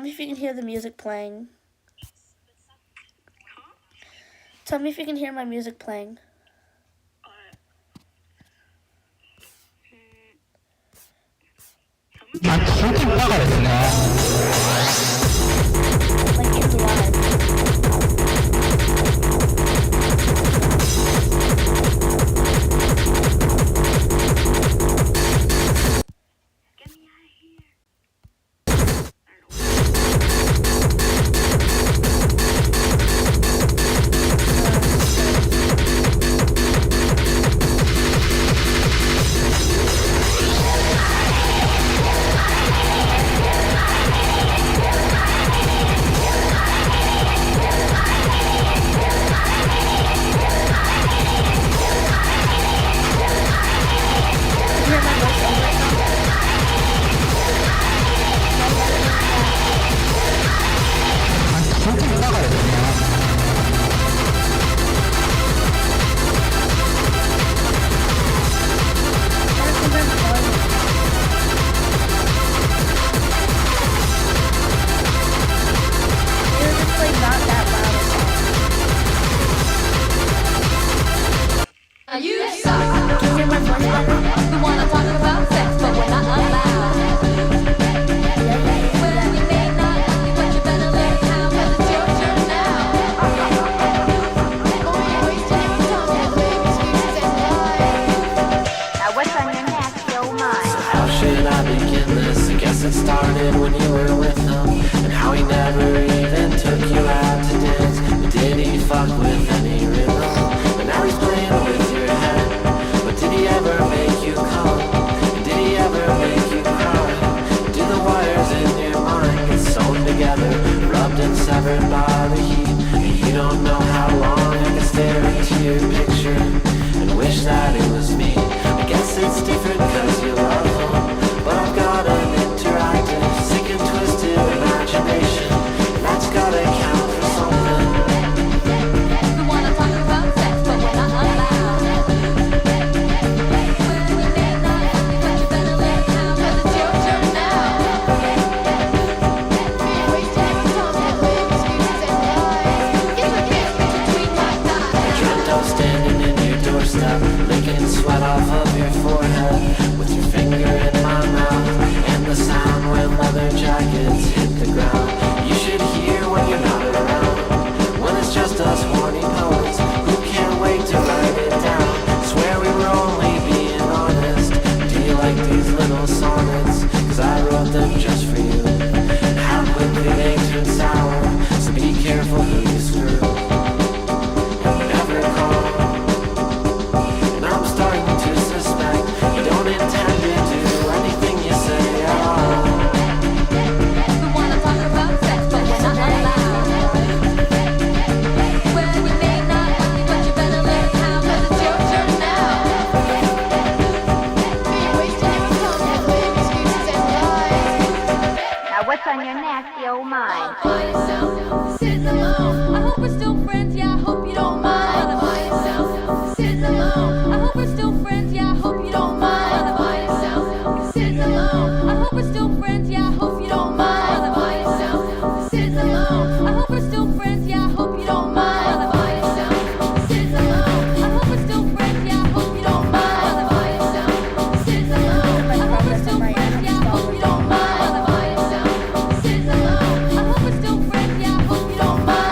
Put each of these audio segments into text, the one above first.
me if you can hear the music playing. Tell me if you can hear my music playing. Like it's live. It started when you were with him, and how he never even took you out to dance. But did he fuck with any rhythm? But now he's playing with your head. But did he ever make you come? And did he ever make you cry? Do the wires in your mind get sewn together, rubbed and severed by the heat? And you don't know how long I can stare into your picture and wish that it was me. I guess it's different cause you love him, but I've got an interactive, sick and twisted imagination, and that's gotta count for something. We wanna talk about sex, but we're not allowed. Well, we may not, but you better let it count, cause it's your turn now. I dreamt of standing in your doorstep, licking sweat off of your forehead, with your finger in my mouth, and the sound when leather jackets hit the ground. You should hear when you're not around, when it's just us horny poets who can't wait to write it down. Swear we were only being honest. Do you like these little sonnets? Cause I wrote them just for you. How quickly they turn sour, so be careful who you screw. And never call. And I'm starting to suspect you don't intend to do anything you say at all. We wanna talk about sex, but we're not allowed. Well, we may not, but you better let it count, cause it's your turn now. Now what's on your nasty old mind? Sit alone. I hope we're still friends, yeah, I hope you don't mind. Sit alone. I hope we're still friends, yeah, I hope you don't mind. Sit alone. I hope we're still friends, yeah, I hope you don't mind. Sit alone. I hope we're still friends, yeah, I hope you don't mind. Sit alone. I hope we're still friends, yeah, I hope you don't mind. Sit alone. I hope we're still friends, yeah, I hope you don't mind. Sit alone. I hope we're still friends, yeah, I hope you don't mind.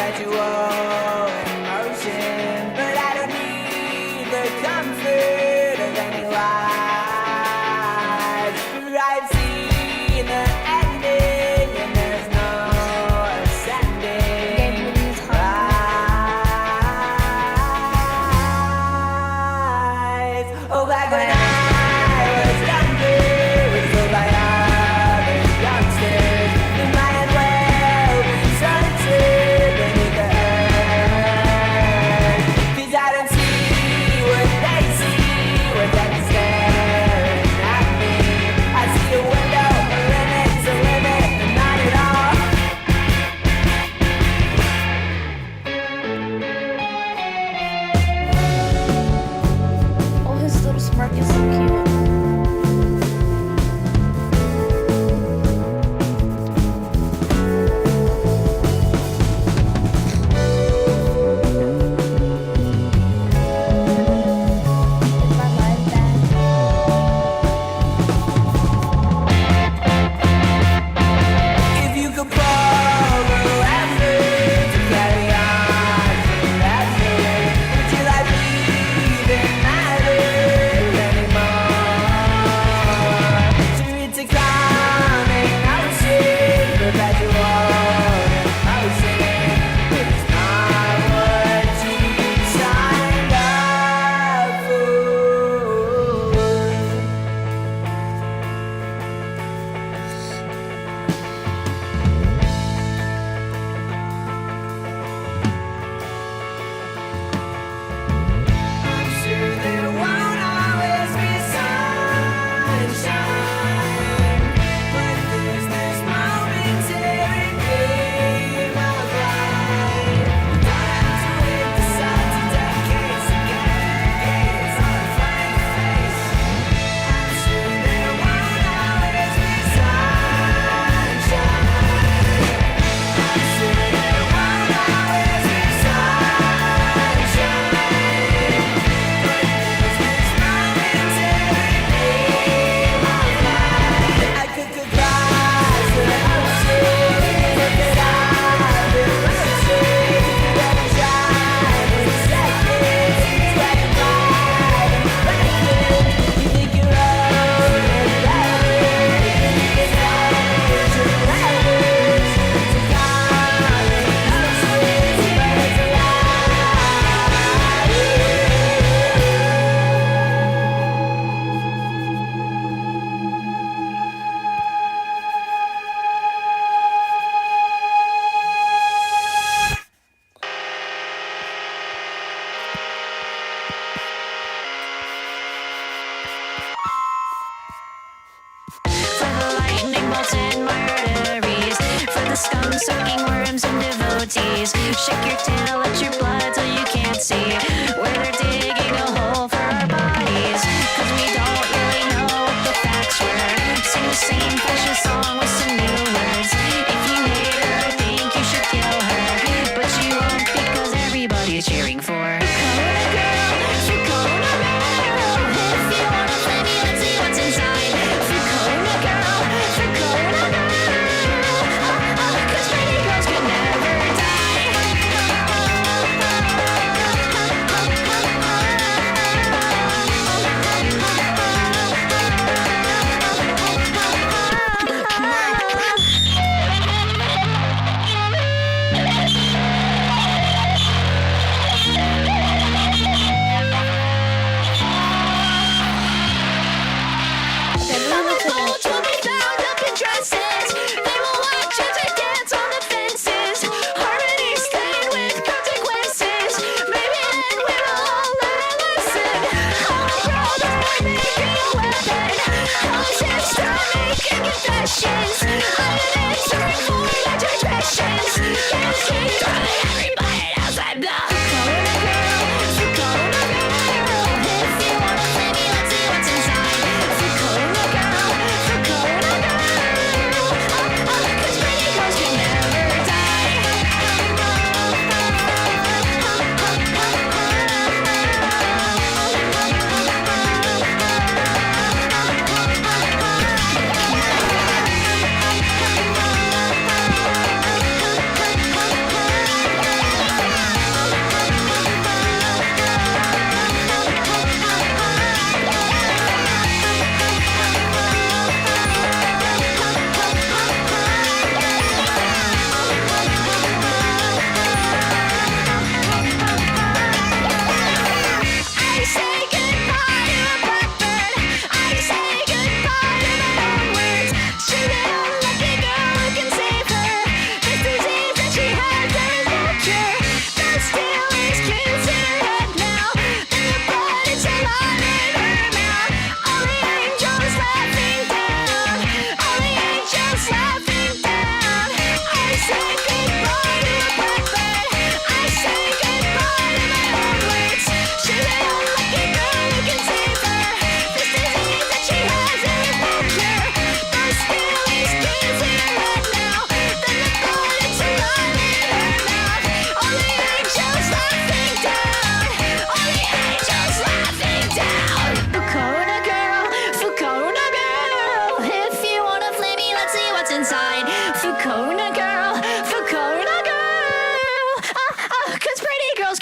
perpetual emotion. But I don't need the comfort of any lies. For I've seen the ending and there's no ascending. Rise. Oh, back when I was younger, was told by other youngsters that might as well be sunset beneath the earth. 'Cause I don't see what they see when they're staring at me. I see a window, a limit's a limit, and not at all. Oh, his little smirk is so cute. Is my live back? If you could borrow effort to carry on forever, until I breathe and matter anymore. So it's a calming ocean, perpetual emotion. It's not what you signed up for. I'm sure there won't always be sunshine, but there's this momentary gleam of light. Don't have to wait the sun to decades to get gaze on a frank face. I'm sure there won't always be sunshine. I'm sure there won't always be sunshine. I could cross the ocean, look at all the ocean, never shine in seconds, sweating by the breath. You think you're old and better, it's always your letters to calling oceans, but it's a For the lightning bolts in my arteries, for the scum sucking worms and devotees. Shake your tail at your blood till you can't see where they're digging a hole for our bodies. 'Cause we don't really know what the facts were. Sing the same fascist song with some new words. If you hate her, I think you should kill her, but you won't because everybody's cheering for Dakota girl, Dakota girl. If you wanna play me, let's see what's inside. Dakota girl, Dakota girl. 'Cause pretty girls could never die.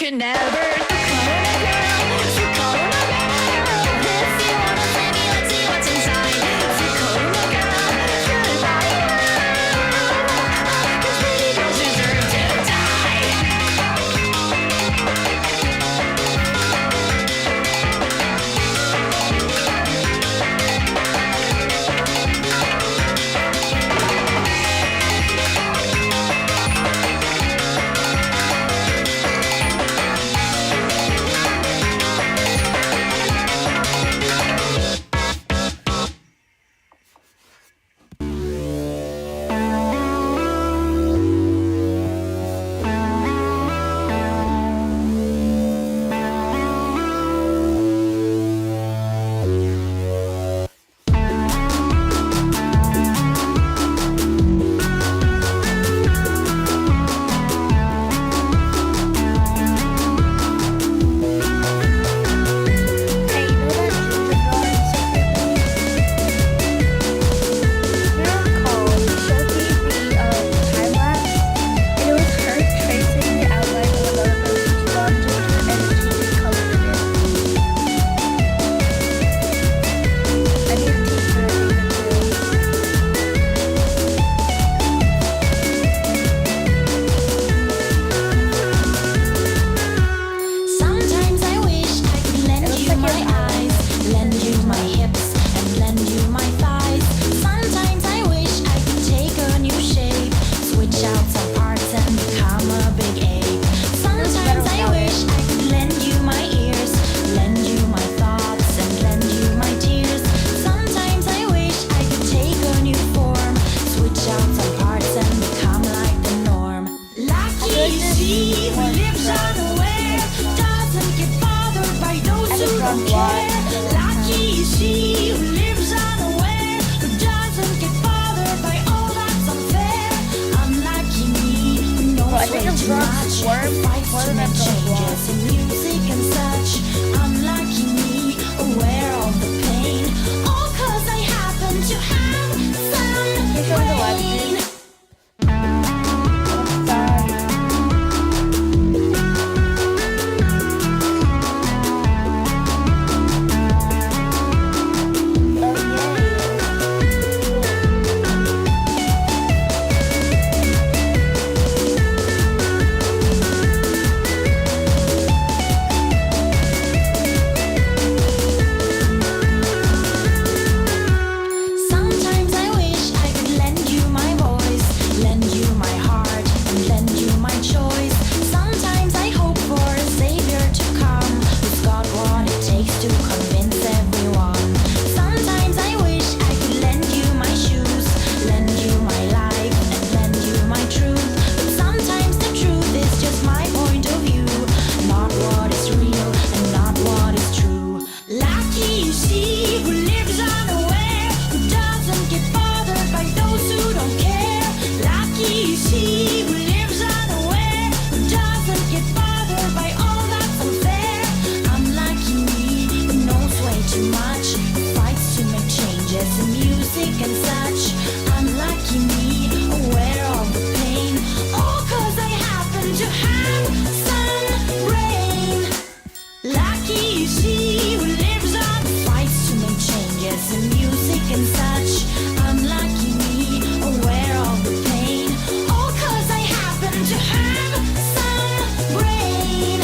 can never call a girl. If you call a girl, if you wanna play me, let's see what's inside. If you call a girl, you're a liar. 'Cause pretty girls deserve to die. Sometimes I wish I could lend you my eyes, lend you my hips, and lend you my thighs. Sometimes I wish I could take a new shape, switch out some parts and become a big ape. Sometimes I wish I could lend you my ears, lend you my thoughts, and lend you my tears. Sometimes I wish I could take a new form, switch out some parts and become like the norm. Lucky is he who lives unaware, doesn't get bothered by those who don't care. Lucky is he who lives unaware, who doesn't get bothered by all that's unfair. Unlucky me, who knows way too much, fights to make changes in music and such. Unlucky me, aware of the pain, all 'cause I happen to have some brain. Sometimes I wish I could lend you my voice, lend you my heart, and lend you my choice. Sometimes I hope for a savior to come, who's got what it takes to convince everyone. Sometimes I wish I could lend you my shoes, lend you my life, and lend you my truth. But sometimes the truth is just my point of view, not what is real and not what is true. Lucky is he who lives unaware, who doesn't get bothered by those who don't care. Lucky is he who lives unaware, who doesn't get bothered by all that's unfair. Unlucky me, who knows way too much, who fights to make changes in music and such. Unlucky me, aware of the pain, all 'cause I happen to have some brain. Lucky is he who lives on, fights to make changes in music and such. Unlucky me, aware of the pain, all 'cause I happen to have some brain.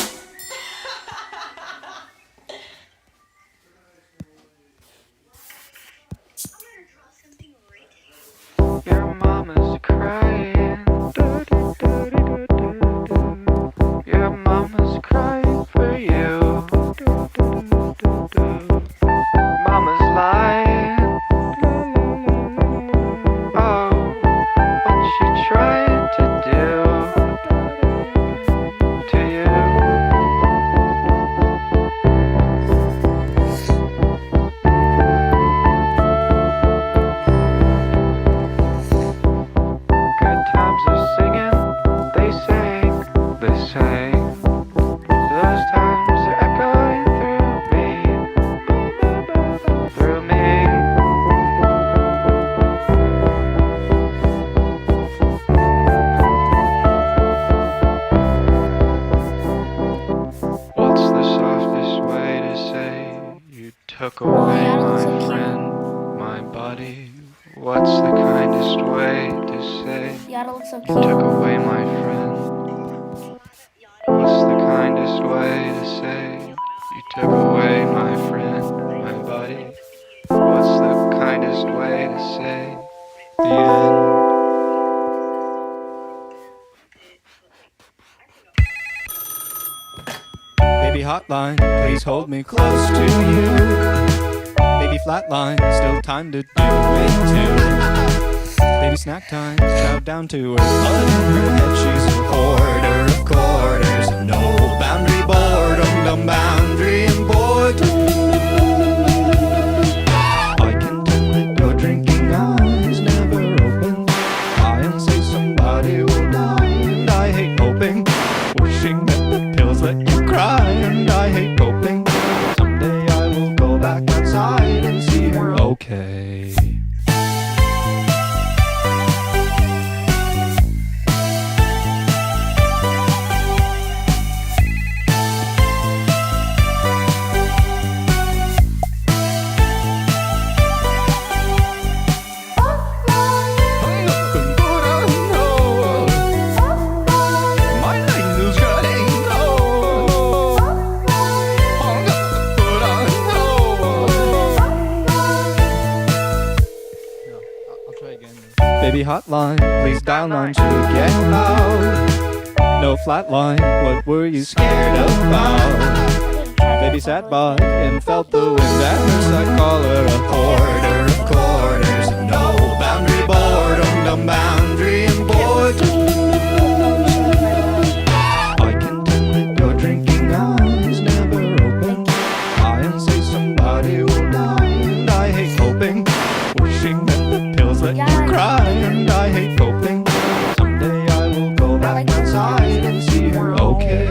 Your mama's crying. Your mama's crying for you. Mama's lying. Oh, what's she trying to do to you? Good times are singing, they sang, they sang. Those times are echoing through me. took away that my looks so cute. friend, my buddy. What's the kindest way to say Yada looks so you cute. took away my friend? What's the kindest way to say you took away my friend, my buddy? What's the kindest way to say the end? Baby hotline, please hold me close to you. Baby flatline, still time to do it too. Baby snack time, bow down to her blood in her head. She's a hoarder of quarters, no boundary boredom, no boundary and boredom. I can tell that your drinking eyes never open. I and say somebody will die, and I hate hoping, wishing that the pills let you cry, and I hate hoping someday I will go back outside and see her okay. Baby hotline, please dial 9 to get out. No flatline, what were you scared about? Baby sat by and felt the wind and I call her a hoarder of quarters. No boundary boredom, no boundary and boredom. I can tell that your drinking eyes never open. I and say somebody will die, and I hate hoping, wishing that the pills let you cry, and I hate hoping someday I will go back outside and see her okay.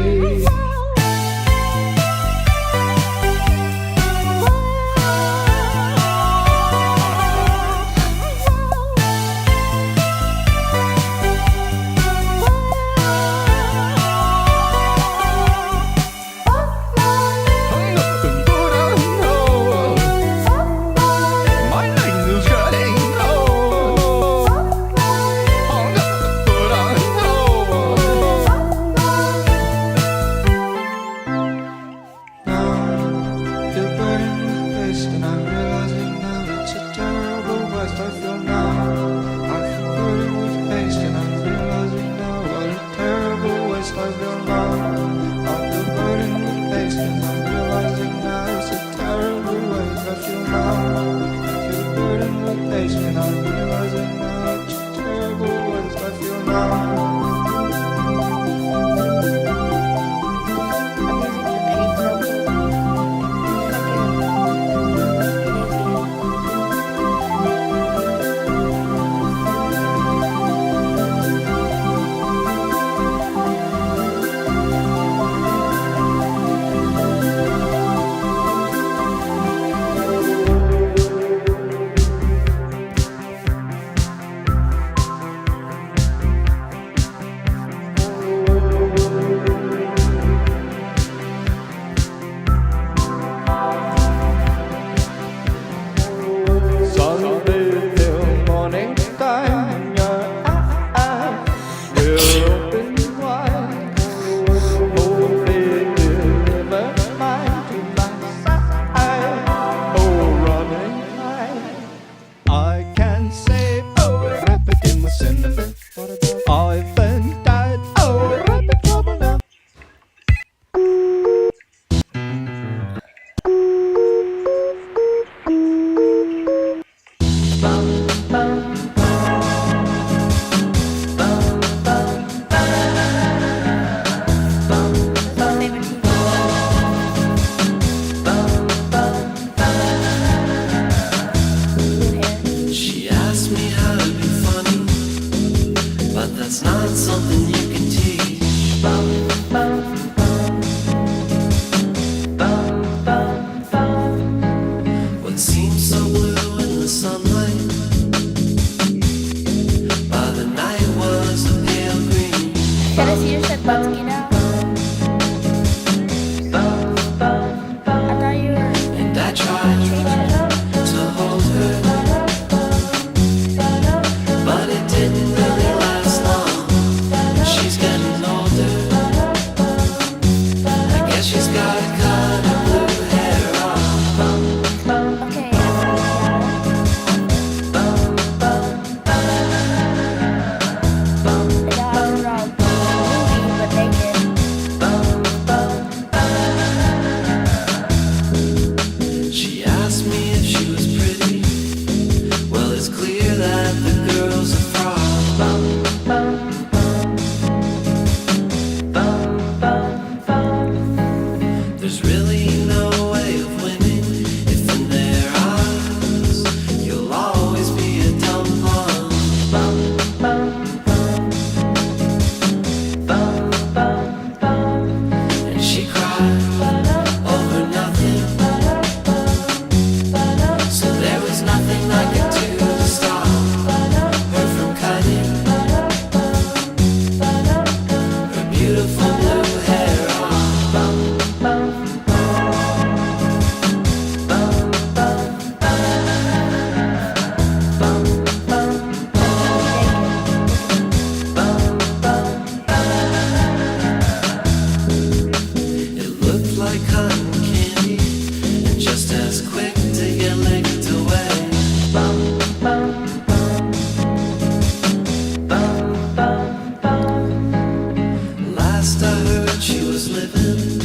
was living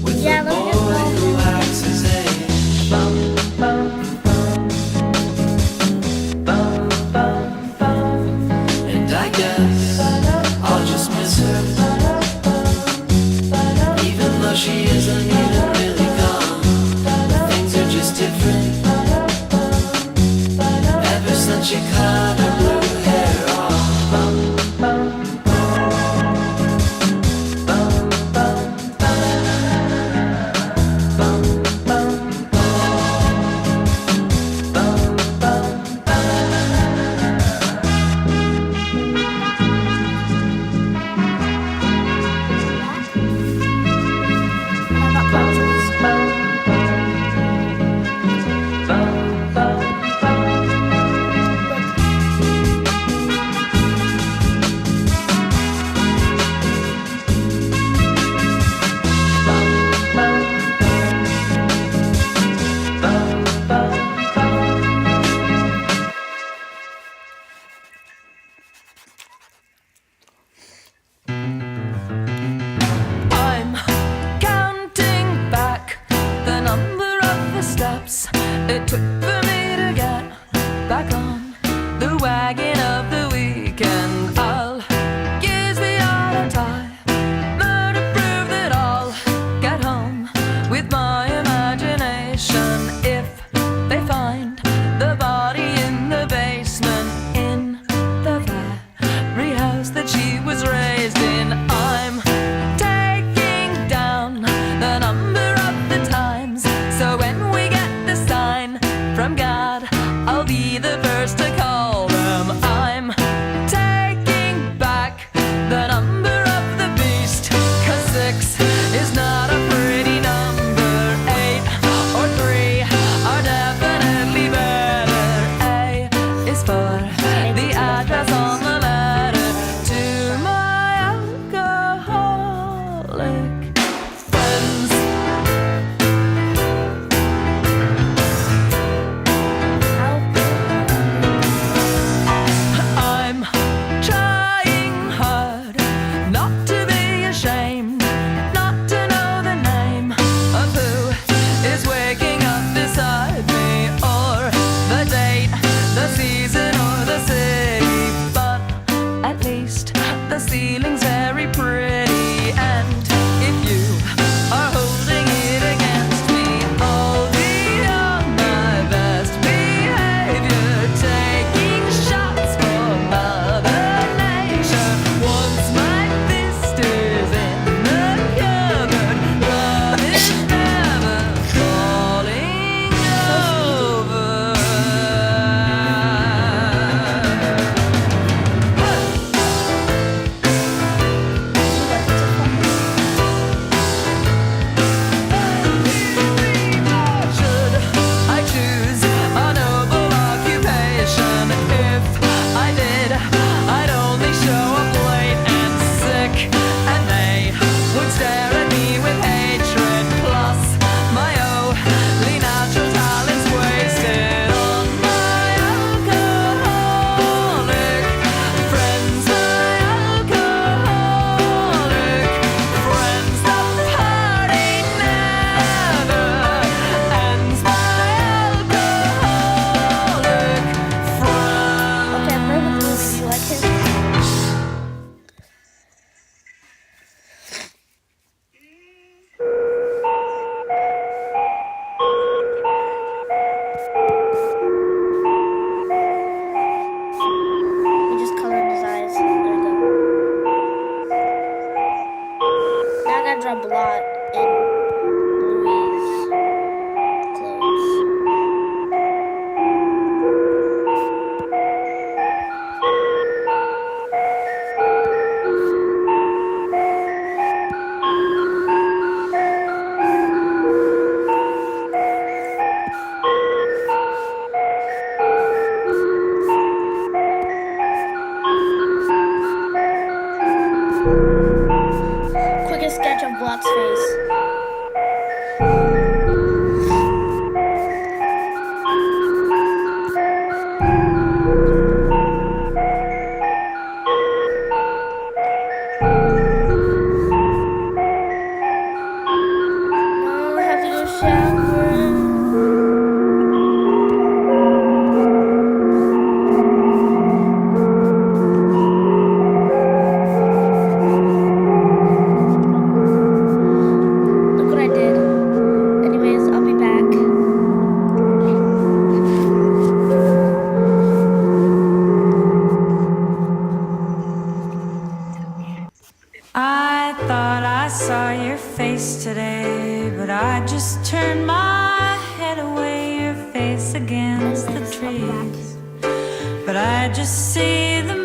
with Yeah, the let me boy just go. who acts his age. And I guess I'll just miss her, even though she isn't even really gone. Things are just different ever since she cut her blue hair off. I'm counting back the number of the steps it took for me to get back on the wagon of the weekend. I'll use the auto timer to prove that I'll get home with my imagination. If they find the body in the basement in the very house that she was raised in, I'm taking down the number of the times, so when we get the sign from God, I'll be the first to call them. I'm taking back the number of the beast, 'cause 6 is not a pretty number. 8 or 3 are definitely better. A is for the address on the letter to my alcoholic friends. I'm trying hard not to be ashamed, not to know the name of who is waking up beside me, or the date, the season, or the city. But at least the ceiling's very pretty, and if you are holding it against me, I'll be on my best behavior, taking shots for Mother Nature. Once my fist is in the cupboard, but it's never falling over. Should I choose a noble occupation? If I did, I'd only show up late and sick, and they would stare at me with hatred. Plus, my only natural talent's wasted on my alcoholic friends. My alcoholic friends. The party never ends. My alcoholic friends. Okay, perfect movie. Do you like it? We just colored his eyes. There we go. Now I gotta draw blood in Louis' clothes. Quickest sketch of Block's face. I thought I saw your face today, but I just turned my head away, your face against the trees. But I just see the